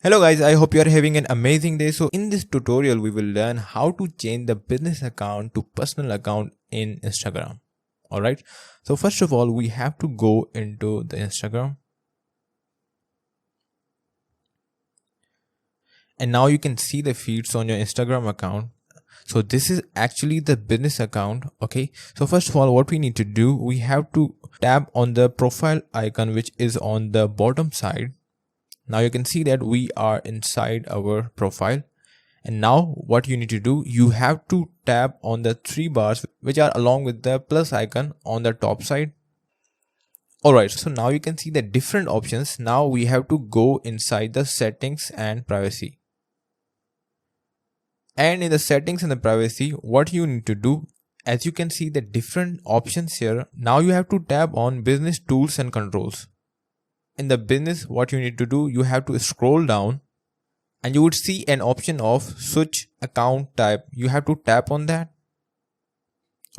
Hello guys, I hope you are having an amazing day. So in this tutorial, we will learn how to change the business account to personal account in Instagram. Alright, so first of all, we have to go into the Instagram. And now you can see the feeds on your Instagram account. So this is actually the business account. Okay, so first of all, what we need to do, we have to tap on the profile icon, which is on the bottom side. Now you can see that we are inside our profile, and now what you need to do, you have to tap on the three bars which are along with the plus icon on the top side. Alright, so now you can see the different options. Now we have to go inside the settings and privacy. And in the settings and the privacy, what you need to do, as you can see the different options here, now you have to tap on business tools and controls. In the business, what you need to do, you have to scroll down and you would see an option of switch account type. You have to tap on that.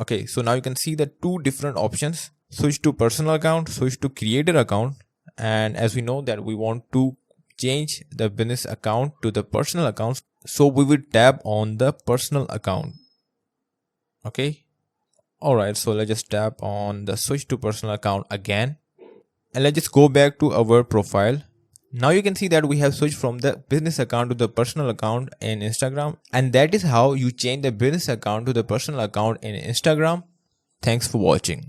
Okay, so now you can see the two different options: switch to personal account, switch to creator account. And as we know that we want to change the business account to the personal account, so we will tap on the personal account. Okay, alright, so let's just tap on the switch to personal account again. And let's just go back to our profile. Now you can see that we have switched from the business account to the personal account in Instagram. And that is how you change the business account to the personal account in Instagram. Thanks for watching.